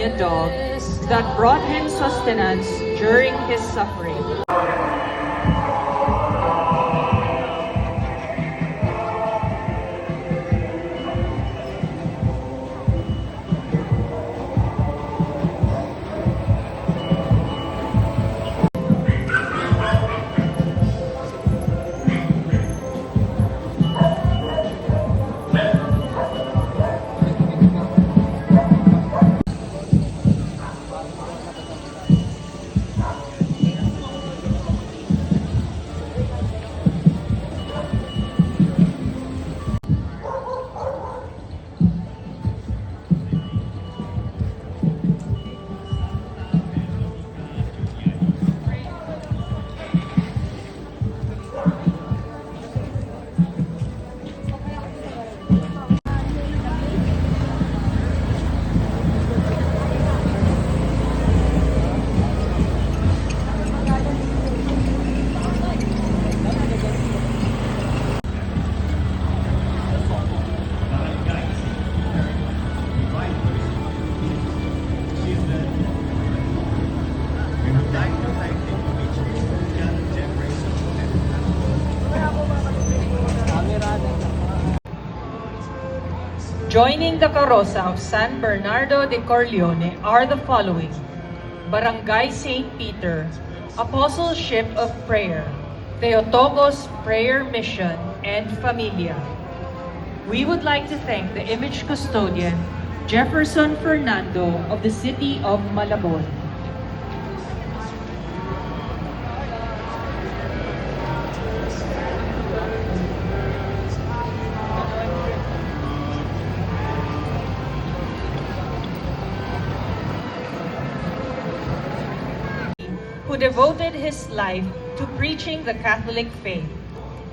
Pomeranian dog that brought him sustenance during his suffering. Joining the Carroza of San Bernardo de Corleone are the following: Barangay St. Peter, Apostleship of Prayer, Theotokos Prayer Mission, and Familia. We would like to thank the image custodian, Jefferson Fernando of the City of Malabon. Who devoted his life to preaching the Catholic faith,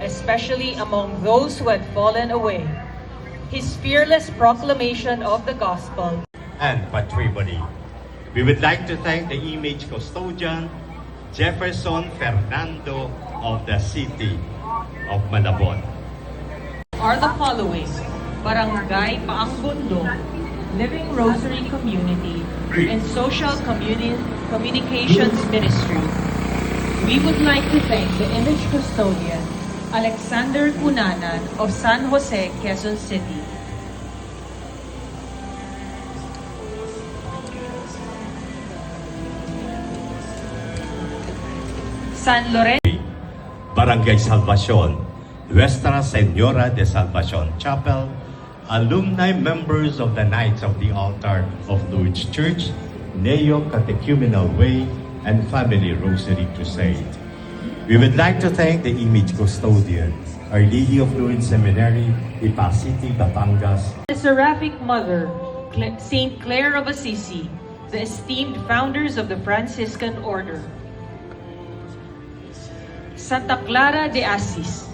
especially among those who had fallen away. His fearless proclamation of the gospel and patrimony. We would like to thank the image custodian, Jefferson Fernando of the City of Malabon. Are the following: Barangay Paangbundo, Living Rosary Community, and Social Communications Ministry. We would like to thank the image custodian, Alexander Cunanan of San Jose, Quezon City. San Lorenzo, Barangay Salvacion, Nuestra Senora de Salvacion Chapel, alumni members of the Knights of the Altar of Lourdes Church, Neo Catechumenal Way, and Family Rosary Crusade. We would like to thank the image custodian, Our Lady of Lourdes Seminary, Ipa City, Batangas. the Seraphic Mother, Saint Clare of Assisi, the esteemed founders of the Franciscan Order. Santa Clara de Assis,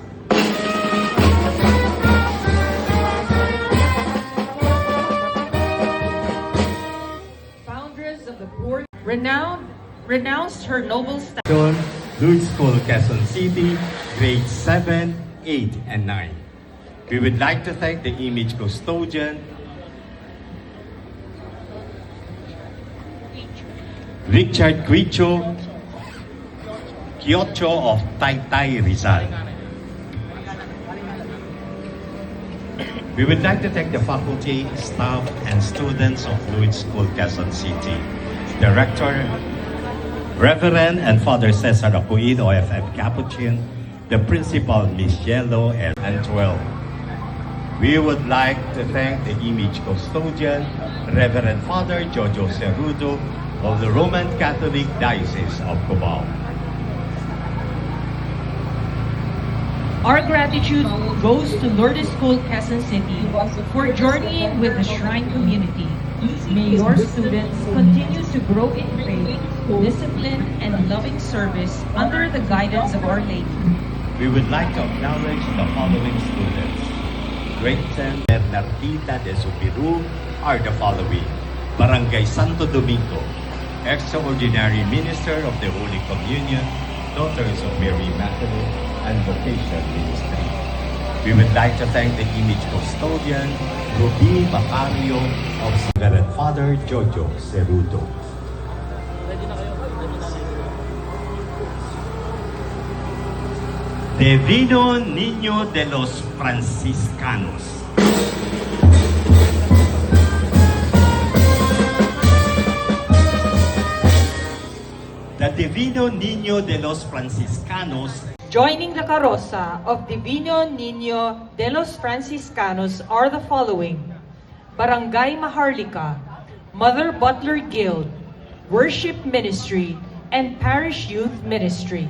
foundress of the poor, renounced her noble status. Lourdes School, Quezon City, grades 7, 8, and 9. We would like to thank the image custodian, Richard Quiocho of Taytay, Rizal. We would like to thank the faculty, staff, and students of Lourdes School, Quezon City. Director, Reverend and Father Cesar Apuin, OFF Capuchin, the Principal, Miss Yellow, and 12. We would like to thank the image custodian, Reverend Father Jojo Cerudo of the Roman Catholic Diocese of Cubao. Our gratitude goes to Lourdes School, Quezon City for journeying with the Shrine community. May your students continue to grow in faith, discipline, and loving service under the guidance of Our Lady. We would like to acknowledge the following students. Grade 10, Bernardita de Subiru are the following: Barangay Santo Domingo, Extraordinary Minister of the Holy Communion, Daughters of Mary Magdalene, and Vocation Ministry. We would like to thank the image custodian, Ruby Bacario of Reverend Father Jojo Cerudo. Divino Niño de los Franciscanos. The Divino Niño de los Franciscanos Joining the carroza of Divino Niño de los Franciscanos are the following: Barangay Maharlika, Mother Butler Guild, Worship Ministry, and Parish Youth Ministry.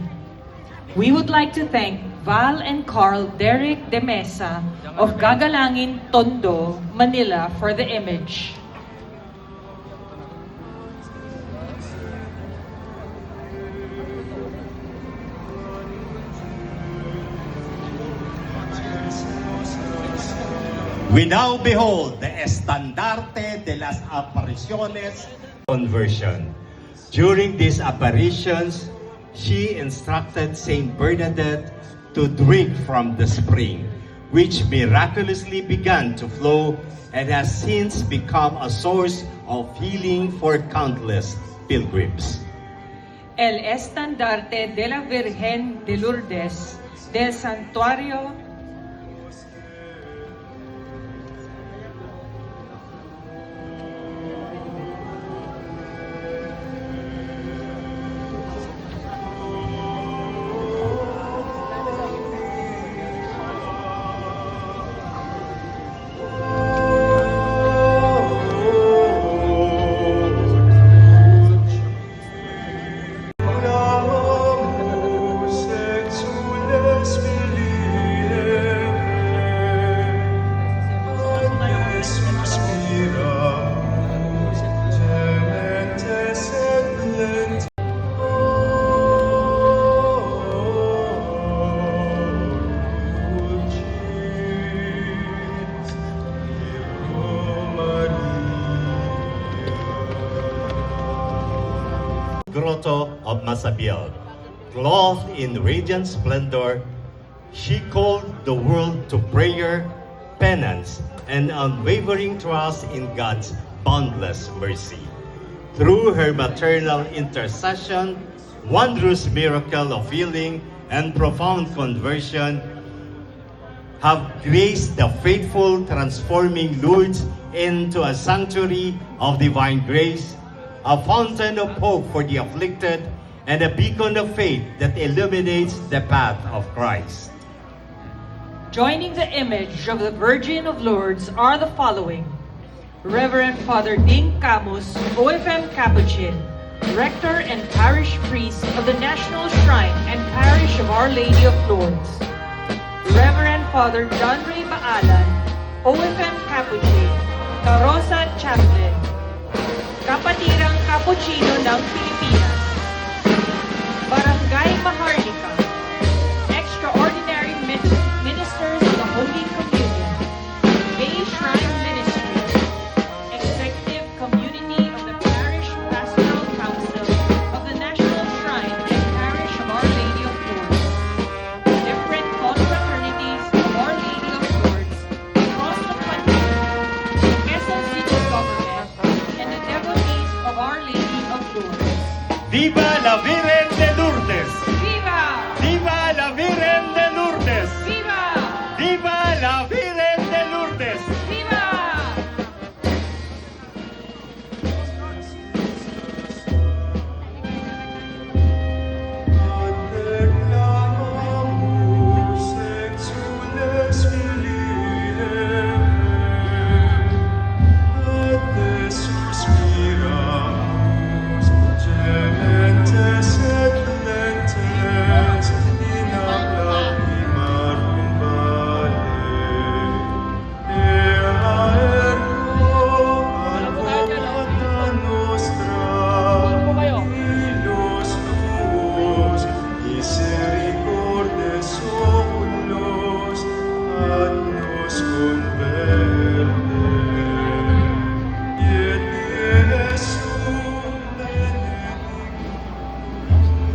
We would like to thank Val and Carl Derek de Mesa of Gagalangin, Tondo, Manila for the image. We now behold the Estandarte de las Apariciones conversion. During these apparitions, she instructed Saint Bernadette to drink from the spring, which miraculously began to flow and has since become a source of healing for countless pilgrims. El Estandarte de la Virgen de Lourdes del Santuario Grotto of Masabiel. Clothed in radiant splendor, she called the world to prayer, penance, and unwavering trust in God's boundless mercy. Through her maternal intercession, wondrous miracle of healing and profound conversion have graced the faithful, transforming Lourdes into a sanctuary of divine grace, a fountain of hope for the afflicted, and a beacon of faith that illuminates the path of Christ. Joining the image of the Virgin of Lourdes are the following: Reverend Father Ding Camus, OFM Capuchin, Rector and Parish Priest of the National Shrine and Parish of Our Lady of Lourdes; Reverend Father John Ray Baalan, OFM Capuchin, Carroza Chaplain, Kapatirang Cappuccino ng Pilipinas, Barangay Maharlika, Extraordinary Ministers of the Holy Communion, Bay Shrine Ministry, Executive Community of the Parish Pastoral Council of the National Shrine and Parish of Our Lady of Lourdes, different confraternities of Our Lady of Lourdes across the country, Quezon City Government, and the devotees of Our Lady of Lourdes. Viva la Virgen de Lourdes! Viva! Viva la Virgen de Lourdes! Viva! Viva la Virgen de Lourdes! Viva!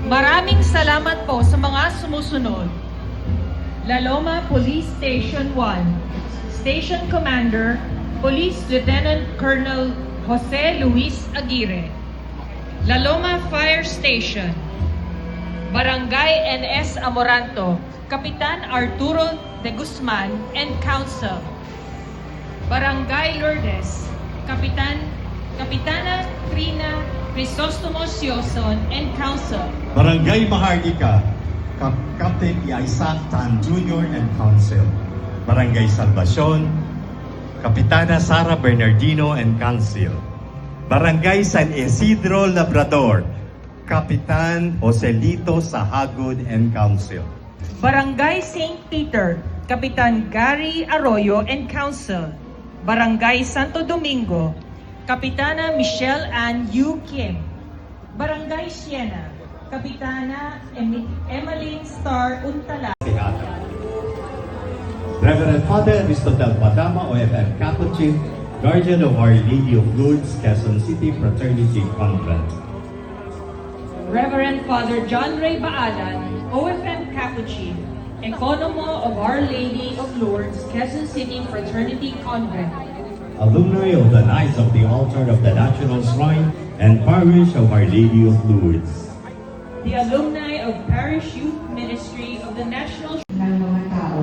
Maraming salamat po sa mga sumusunod. La Loma Police Station 1, Station Commander, Police Lieutenant Colonel Jose Luis Aguirre. La Loma Fire Station, Barangay NS Amoranto, Kapitan Arturo de Guzman and Council. Barangay Lourdes, Kapitana Trina Crisostomo Sioson and Council. Barangay Maharlika, Captain Isaac Tan Jr. and Council. Barangay Salvacion, Kapitana Sara Bernardino and Council. Barangay San Isidro Labrador, Kapitan Joselito Sahagud and Council. Barangay St. Peter, Kapitan Gary Arroyo and Council. Barangay Santo Domingo, Kapitana Michelle Ann Yu Kim. Barangay Siena, Kapitana Emmeline Star Untala. Reverend Father Aristotel Padama, OFM Capuchin, Guardian of Our Lady of Lourdes, Quezon City Fraternity Convent. Reverend Father John Ray Baalan, OFM Capuchin, Economo of Our Lady of Lourdes, Quezon City Fraternity Convent. Alumni of the Knights of the Altar of the National Shrine and Parish of Our Lady of Lourdes. The alumni of Parish Youth Ministry of the National ng mga tao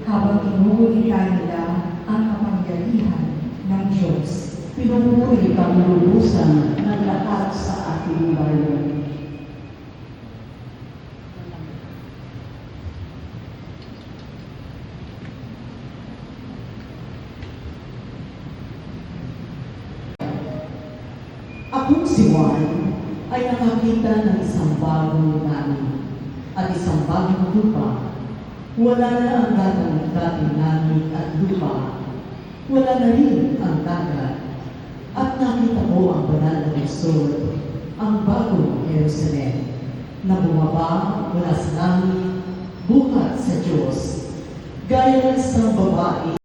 habang inuulitan nila ang kapangyarihan ng Diyos. Pinupuri kang lulusan ng lahat sa ating bayan. Akong si Juan ay nakakita ng isang bagong langit at isang bagong lupa. Wala na ang dating langit at lupa. Wala na rin ang dagat. At nakita ko ang banal na lungsod, ang bagong Jerusalem, na bumaba mula sa langit, buhat sa Diyos, gaya ng isang babae